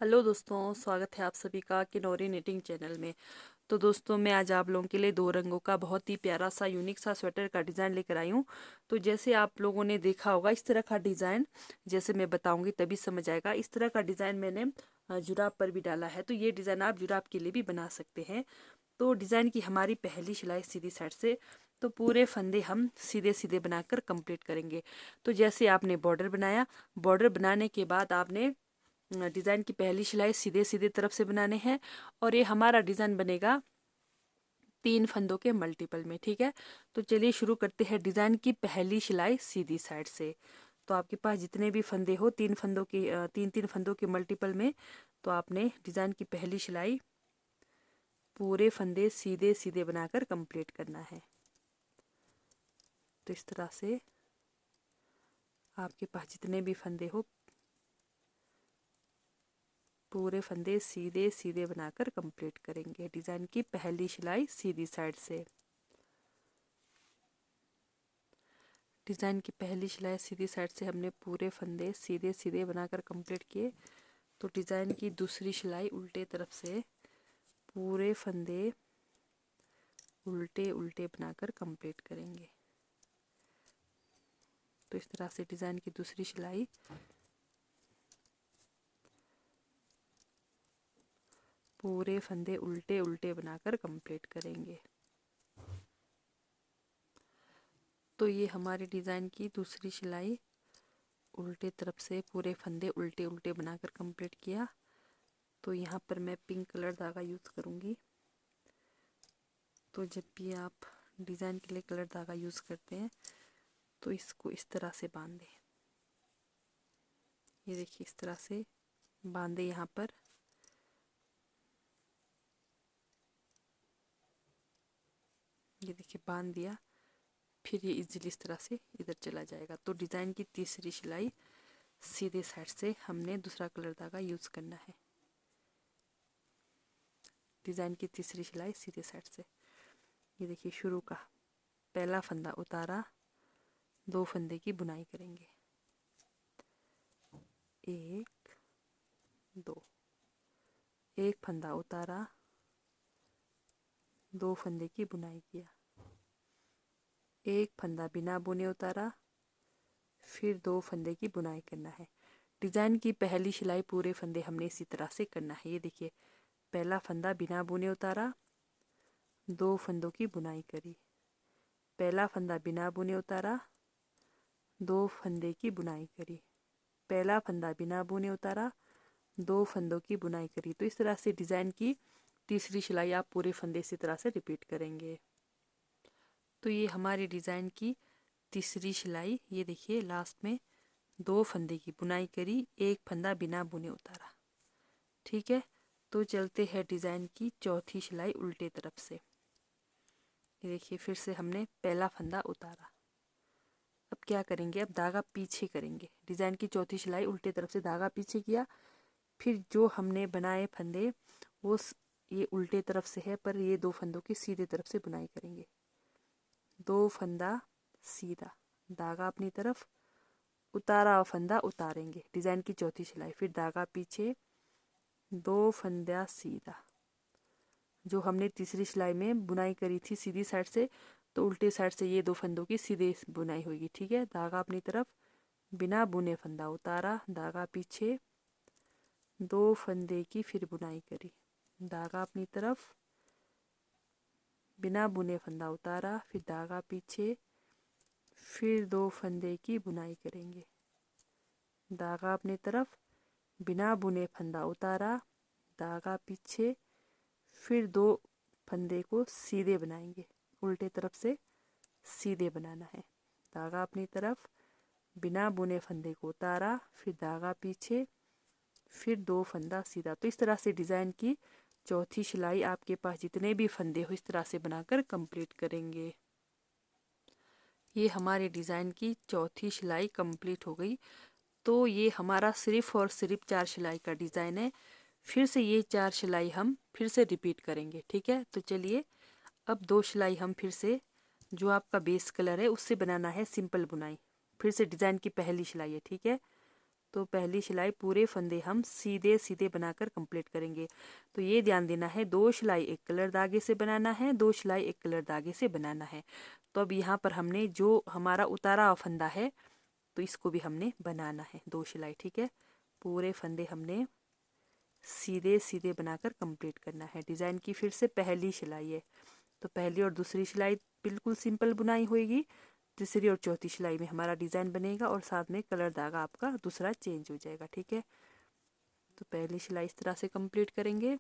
Hello दोस्तों, स्वागत है आप सभी का किनोरी निटिंग चैनल में। तो दोस्तों, मैं आज आप लोगों के लिए दो रंगों का बहुत ही प्यारा सा यूनिक सा स्वेटर का डिज़ाइन लेकर आई हूँ। तो जैसे आप लोगों ने देखा होगा, इस तरह का डिज़ाइन जैसे मैं बताऊंगी तभी समझ आएगा। इस तरह का डिज़ाइन मैंने जुराब पर भी डाला है, तो ये डिज़ाइन आप जुराब के लिए भी बना सकते हैं। तो डिज़ाइन की हमारी पहली सिलाई सीधी साइड से, तो पूरे फंदे हम सीधे सीधे बनाकर कंप्लीट करेंगे। तो जैसे आपने बॉर्डर बनाया, बॉर्डर बनाने के बाद आपने डिज़ाइन की पहली सिलाई सीधे सीधे तरफ से बनाने हैं। और ये हमारा डिज़ाइन बनेगा 3 फंदों के मल्टीपल में। ठीक है, तो चलिए शुरू करते हैं डिज़ाइन की पहली सिलाई सीधी साइड से। तो आपके पास जितने भी फंदे हो, 3 फंदों के 3 3 फंदों के मल्टीपल में, तो आपने डिज़ाइन की पहली सिलाई पूरे फंदे सीधे सीधे बनाकर कंप्लीट करना है। तो इस तरह से आपके पास जितने भी फंदे हो, पूरे फंदे सीधे सीधे बनाकर कंप्लीट करेंगे डिज़ाइन की पहली सिलाई सीधी साइड से। डिज़ाइन की पहली सिलाई सीधी साइड से हमने पूरे फंदे सीधे सीधे बनाकर कंप्लीट किए। तो डिज़ाइन की दूसरी सिलाई उल्टे तरफ से पूरे फंदे उल्टे उल्टे बनाकर कंप्लीट करेंगे। तो इस तरह से डिज़ाइन की दूसरी सिलाई पूरे फंदे उल्टे उल्टे बनाकर कंप्लीट करेंगे। तो ये हमारी डिज़ाइन की दूसरी सिलाई उल्टे तरफ से पूरे फंदे उल्टे उल्टे बनाकर कंप्लीट किया। तो यहाँ पर मैं पिंक कलर धागा यूज़ करूँगी। तो जब भी आप डिज़ाइन के लिए कलर धागा यूज़ करते हैं तो इसको इस तरह से बांध दें। ये देखिए, इस तरह से बांधे यहाँ पर। ये देखिए, बांध दिया, फिर ये इजीली इस तरह से इधर चला जाएगा। तो डिज़ाइन की तीसरी सिलाई सीधे साइड से हमने दूसरा कलर धागा यूज़ करना है। डिज़ाइन की तीसरी सिलाई सीधे साइड से, ये देखिए, शुरू का पहला फंदा उतारा, 2 फंदे की बुनाई करेंगे, 1 2, एक फंदा उतारा, 2 फंदे की बुनाई किया, एक फंदा बिना बुने उतारा, फिर 2 फंदे की बुनाई करना है। डिज़ाइन की पहली सिलाई पूरे फंदे हमने इसी तरह से करना है। ये देखिए, पहला फंदा बिना बुने उतारा, 2 फंदों की बुनाई करी, पहला फंदा बिना बुने उतारा, 2 फंदे की बुनाई करी, पहला फंदा बिना बुने उतारा, 2 फंदों की बुनाई करी। तो इस तरह से डिज़ाइन की तीसरी सिलाई आप पूरे फंदे इसी तरह से रिपीट करेंगे। तो ये हमारी डिज़ाइन की तीसरी सिलाई, ये देखिए, लास्ट में 2 फंदे की बुनाई करी, एक फंदा बिना बुने उतारा। ठीक है, तो चलते हैं डिज़ाइन की चौथी सिलाई उल्टे तरफ से। ये देखिए, फिर से हमने पहला फंदा उतारा। अब क्या करेंगे, अब धागा पीछे करेंगे। डिज़ाइन की चौथी सिलाई उल्टे तरफ से धागा पीछे किया, फिर जो हमने बनाए फंदे वो ये उल्टे तरफ से है, पर ये 2 फंदों की सीधे तरफ से बुनाई करेंगे। 2 फंदा सीधा, धागा अपनी तरफ, उतारा हुआ फंदा उतारेंगे, डिज़ाइन की चौथी सिलाई, फिर धागा पीछे, 2 फंदा सीधा। जो हमने तीसरी सिलाई में बुनाई करी थी सीधी साइड से, तो उल्टे साइड से ये 2 फंदों की सीधे बुनाई होगी। ठीक है, धागा अपनी तरफ, बिना बुने फंदा उतारा, धागा पीछे, 2 फंदे की फिर बुनाई करी, धागा अपनी तरफ, बिना बुने फंदा उतारा, फिर धागा पीछे, फिर 2 फंदे की बुनाई करेंगे, धागा अपनी तरफ, बिना बुने फंदा उतारा, धागा पीछे, फिर 2 फंदे को सीधे बनाएंगे, उल्टे तरफ से सीधे बनाना है, धागा अपनी तरफ, बिना बुने फंदे को उतारा, फिर धागा पीछे, फिर 2 फंदा सीधा। तो इस तरह से डिज़ाइन की चौथी सिलाई आपके पास जितने भी फंदे हो इस तरह से बनाकर कंप्लीट करेंगे। ये हमारे डिज़ाइन की चौथी सिलाई कंप्लीट हो गई। तो ये हमारा सिर्फ और सिर्फ 4 सिलाई का डिज़ाइन है। फिर से ये 4 सिलाई हम फिर से रिपीट करेंगे। ठीक है, तो चलिए, अब 2 सिलाई हम फिर से, जो आपका बेस कलर है उससे बनाना है सिंपल बुनाई। फिर से डिज़ाइन की पहली सिलाई है। ठीक है, तो पहली सिलाई पूरे फंदे हम सीधे सीधे बनाकर कंप्लीट करेंगे। तो ये ध्यान देना है, 2 सिलाई एक कलर धागे से बनाना है, 2 सिलाई एक कलर धागे से बनाना है। तो अब यहाँ पर हमने जो हमारा उतारा हुआ फंदा है तो इसको भी हमने बनाना है 2 सिलाई, ठीक है। पूरे फंदे हमने सीधे सीधे बनाकर कंप्लीट करना है। डिज़ाइन की फिर से पहली सिलाई है, तो पहली और दूसरी सिलाई बिल्कुल सिंपल बुनाई होगी, तीसरी और चौथी सिलाई में हमारा डिज़ाइन बनेगा और साथ में कलर धागा आपका दूसरा चेंज हो जाएगा, ठीक है। तो पहली सिलाई इस तरह से कंप्लीट करेंगे।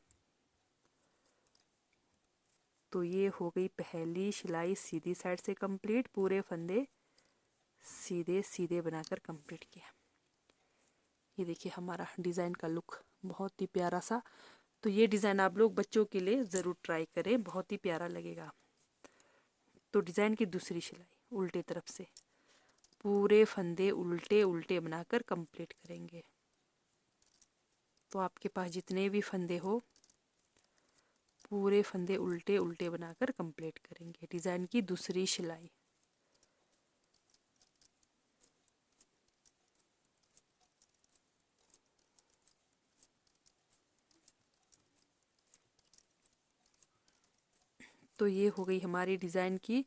तो ये हो गई पहली सिलाई सीधी साइड से कंप्लीट, पूरे फंदे सीधे सीधे बनाकर कंप्लीट किया। ये देखिए हमारा डिज़ाइन का लुक बहुत ही प्यारा सा। तो ये डिज़ाइन आप लोग बच्चों के लिए ज़रूर ट्राई करें, बहुत ही प्यारा लगेगा। तो डिज़ाइन की दूसरी सिलाई उल्टे तरफ से पूरे फंदे उल्टे उल्टे बनाकर कंप्लीट करेंगे। तो आपके पास जितने भी फंदे हो पूरे फंदे उल्टे उल्टे बनाकर कंप्लीट करेंगे। डिज़ाइन की दूसरी सिलाई तो ये हो गई हमारी डिज़ाइन की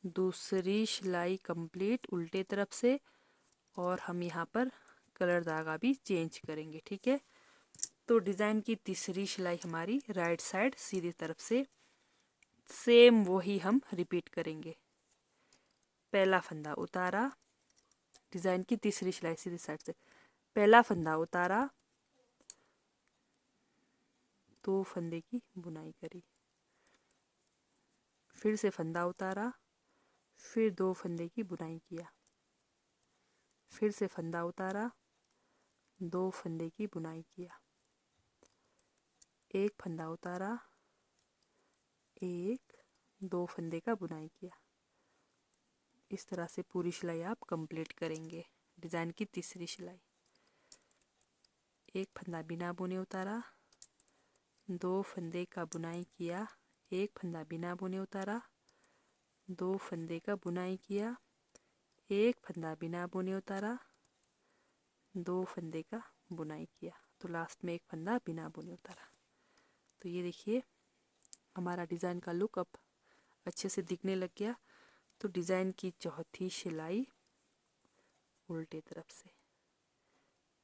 दूसरी सिलाई कंप्लीट उल्टे तरफ से, और हम यहाँ पर कलर धागा भी चेंज करेंगे, ठीक है। तो डिज़ाइन की तीसरी सिलाई हमारी राइट साइड सीधी तरफ से सेम वही हम रिपीट करेंगे। पहला फंदा उतारा, डिज़ाइन की तीसरी सिलाई सीधी साइड से पहला फंदा उतारा, 2 फंदे की बुनाई करी, फिर से फंदा उतारा, फिर 2 फंदे की बुनाई किया, फिर से फंदा उतारा, 2 फंदे की बुनाई किया, एक फंदा उतारा, एक 2 फंदे का बुनाई किया। इस तरह से पूरी सिलाई आप कंप्लीट करेंगे। डिज़ाइन की तीसरी सिलाई एक फंदा बिना बुने उतारा, 2 फंदे का बुनाई किया, एक फंदा बिना बुने उतारा, 2 फंदे का बुनाई किया, एक फंदा बिना बुने उतारा, 2 फंदे का बुनाई किया, तो लास्ट में एक फंदा बिना बुने उतारा। तो ये देखिए हमारा डिज़ाइन का लुक अब अच्छे से दिखने लग गया। तो डिज़ाइन की चौथी सिलाई उल्टे तरफ से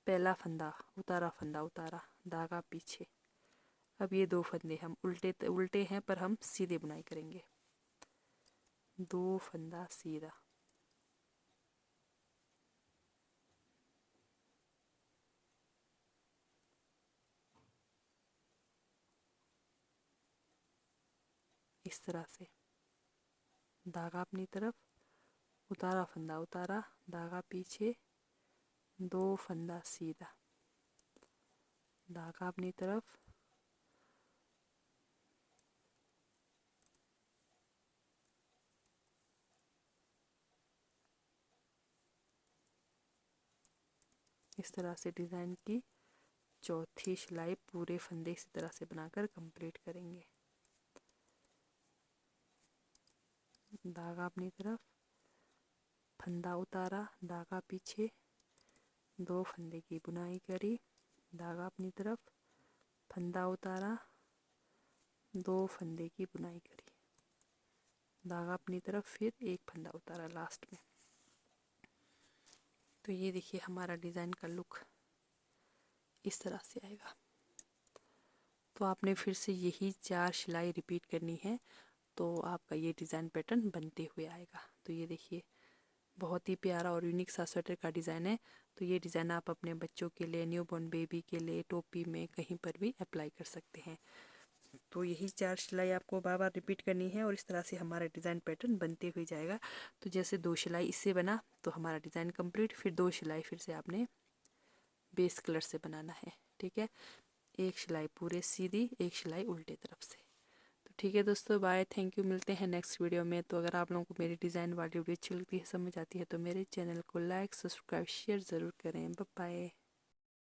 पहला फंदा उतारा, फंदा उतारा, धागा पीछे। अब ये 2 फंदे हम उल्टे उल्टे हैं पर हम सीधे बुनाई करेंगे, 2 फंदा सीधा, इस तरह से धागा अपनी तरफ, उतारा फंदा उतारा, धागा पीछे, 2 फंदा सीधा, धागा अपनी तरफ, इस तरह से डिज़ाइन की चौथी सिलाई पूरे फंदे इसी तरह से बनाकर कंप्लीट करेंगे। धागा अपनी तरफ, फंदा उतारा, धागा पीछे, 2 फंदे की बुनाई करी, धागा अपनी तरफ, फंदा उतारा, 2 फंदे की बुनाई करी, धागा अपनी तरफ, फिर एक फंदा उतारा लास्ट में। तो ये देखिए हमारा डिज़ाइन का लुक इस तरह से आएगा। तो आपने फिर से यही 4 सिलाई रिपीट करनी है, तो आपका ये डिज़ाइन पैटर्न बनते हुए आएगा। तो ये देखिए बहुत ही प्यारा और यूनिक सा स्वेटर का डिज़ाइन है। तो ये डिज़ाइन आप अपने बच्चों के लिए, न्यूबॉर्न बेबी के लिए, टोपी में कहीं पर भी अप्लाई कर सकते हैं। तो यही 4 सिलाई आपको बार बार रिपीट करनी है और इस तरह से हमारा डिज़ाइन पैटर्न बनते हुए जाएगा। तो जैसे 2 सिलाई इससे बना तो हमारा डिज़ाइन कंप्लीट, फिर 2 सिलाई फिर से आपने बेस कलर से बनाना है, ठीक है। एक सिलाई पूरे सीधी, एक सिलाई उल्टे तरफ से। तो ठीक है दोस्तों, बाय, थैंक यू, मिलते हैं नेक्स्ट वीडियो में। तो अगर आप लोगों को मेरी डिज़ाइन वाली वीडियो अच्छी लगती है, समझ आती है, तो मेरे चैनल को लाइक, सब्सक्राइब, शेयर ज़रूर करें। Bye bye.